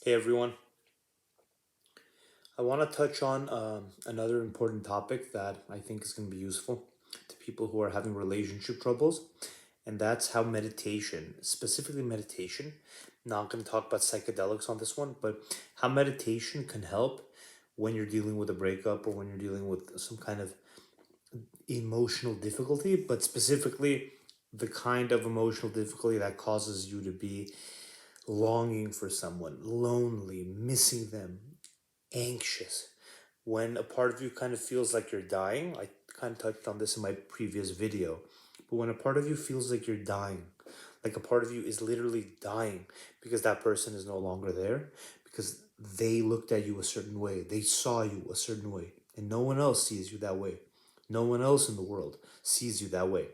Hey everyone, I want to touch on another important topic that I think is going to be useful to people who are having relationship troubles, and that's how meditation, specifically meditation, not going to talk about psychedelics on this one, but how meditation can help when you're dealing with a breakup or when you're dealing with some kind of emotional difficulty, but specifically the kind of emotional difficulty that causes you to be longing for someone, lonely, missing them, anxious, when a part of you kind of feels like you're dying. I kind of touched on this in my previous video, but when a part of you feels like you're dying, like a part of you is literally dying because that person is no longer there, because they looked at you a certain way, they saw you a certain way, and no one else sees you that way. No one else in the world sees you that way,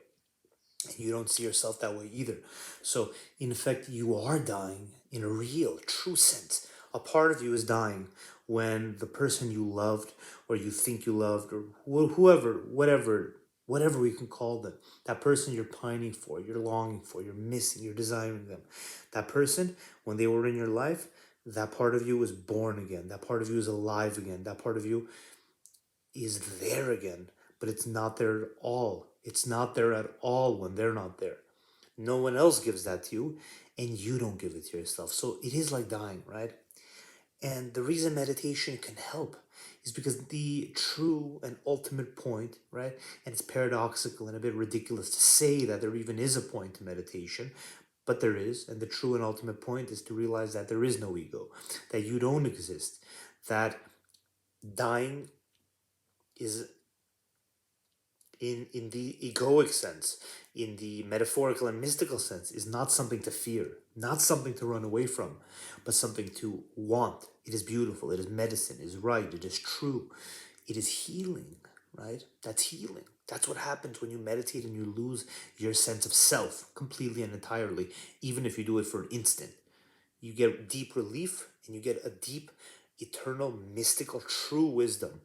and you don't see yourself that way either. So, in effect, you are dying in a real, true sense. A part of you is dying when the person you loved, or you think you loved, or whoever, whatever we can call them, that person you're pining for, you're longing for, you're missing, you're desiring them, that person, when they were in your life, that part of you was born again. That part of you is alive again. That part of you is there again, but it's not there at all. It's not there at all when they're not there. No one else gives that to you, and you don't give it to yourself. So it is like dying, right? And the reason meditation can help is because the true and ultimate point, right? And it's paradoxical and a bit ridiculous to say that there even is a point to meditation, but there is. And the true and ultimate point is to realize that there is no ego, that you don't exist, that dying is, in the egoic sense, in the metaphorical and mystical sense, is not something to fear, not something to run away from, but something to want. It is beautiful, it is medicine, it is right, it is true, it is healing, right? That's healing. That's what happens when you meditate and you lose your sense of self completely and entirely, even if you do it for an instant. You get deep relief, and you get a deep, eternal, mystical, true wisdom,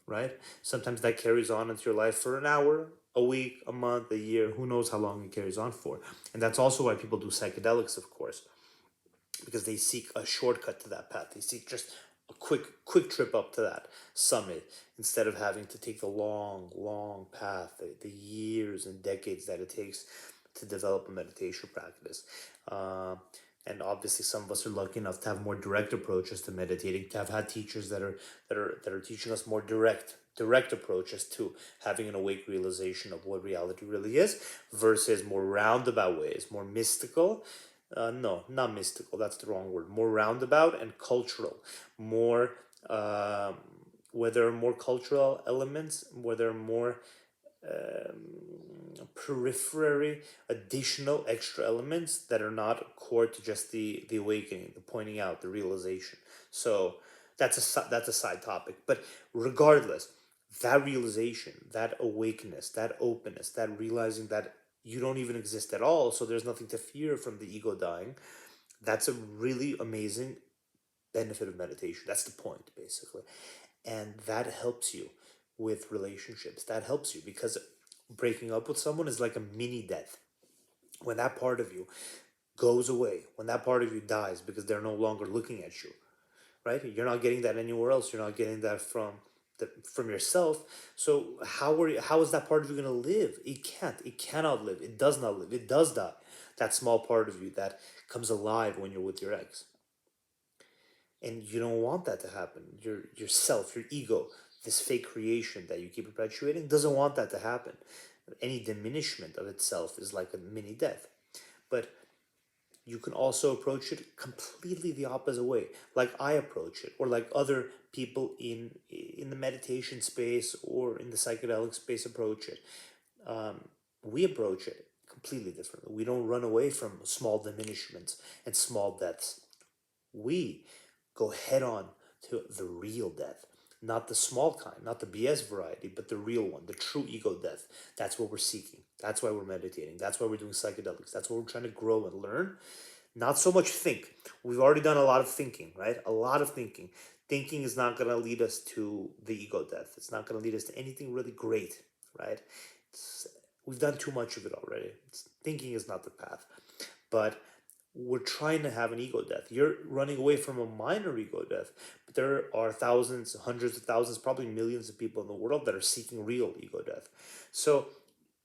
right? Sometimes that carries on into your life for an hour, a week, a month, a year, who knows how long it carries on for. And that's also why people do psychedelics, of course, because they seek a shortcut to that path. They seek just a quick trip up to that summit, instead of having to take the long path, the years and decades that it takes to develop a meditation practice. uh, and obviously some of us are lucky enough to have more direct approaches to meditating, to have had teachers that are teaching us more direct approaches to having an awake realization of what reality really is, versus more roundabout ways, more mystical. No, not mystical, that's the wrong word. More roundabout and cultural. More, um, where there are more cultural elements, where there are more periphery, additional, extra elements that are not core to just the awakening, the pointing out, the realization. So that's a side topic. But regardless, that realization, that awakeness, that openness, that realizing that you don't even exist at all, so there's nothing to fear from the ego dying. That's a really amazing benefit of meditation. That's the point, basically. And that helps you with relationships. That helps you because breaking up with someone is like a mini death. When that part of you goes away, when that part of you dies because they're no longer looking at you, right? You're not getting that anywhere else. You're not getting that from yourself. So how is that part of you going to live? It can't. It cannot live. It does not live. It does die. That small part of you that comes alive when you're with your ex, and you don't want that to happen. Yourself, your ego, this fake creation that you keep perpetuating, doesn't want that to happen. Any diminishment of itself is like a mini death. But you can also approach it completely the opposite way, like I approach it, or like other people in the meditation space or in the psychedelic space approach it. We approach it completely differently. We don't run away from small diminishments and small deaths. We go head on to the real death, not the small kind, not the BS variety, but the real one, the true ego death. That's what we're seeking. That's why we're meditating. That's why we're doing psychedelics. That's what we're trying to grow and learn. Not so much think. We've already done a lot of thinking, right? A lot of thinking. Thinking is not going to lead us to the ego death. It's not going to lead us to anything really great, right? It's, we've done too much of it already. Thinking is not the path. But we're trying to have an ego death. You're running away from a minor ego death, but there are thousands, hundreds of thousands, probably millions of people in the world that are seeking real ego death. So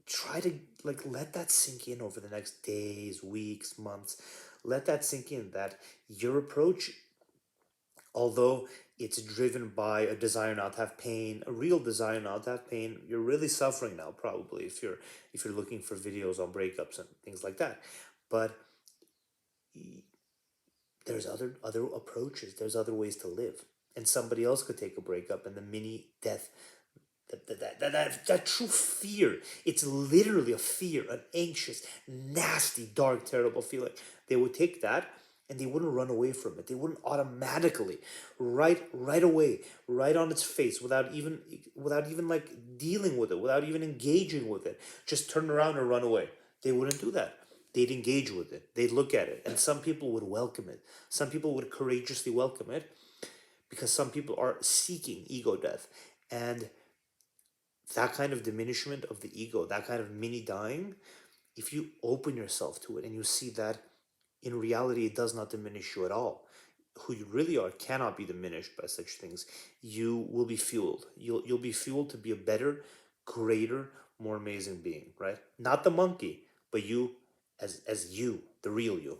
try to like let that sink in over the next days, weeks, months. Let that sink in that your approach, although it's driven by a desire not to have pain, a real desire not to have pain, you're really suffering now probably if you're looking for videos on breakups and things like that. But there's other approaches, there's other ways to live, and somebody else could take a breakup and the mini death, that true fear, it's literally a fear, an anxious, nasty, dark, terrible feeling. They would take that and they wouldn't run away from it. They wouldn't automatically, right away, right on its face, without even like dealing with it, without even engaging with it, just turn around and run away. They wouldn't do that. They'd engage with it. They'd look at it, and some people would welcome it. Some people would courageously welcome it because some people are seeking ego death, and that kind of diminishment of the ego, that kind of mini dying, if you open yourself to it and you see that in reality it does not diminish you at all, who you really are cannot be diminished by such things, you will be fueled. You'll be fueled to be a better, greater, more amazing being, right? Not the monkey, but you as you, the real you.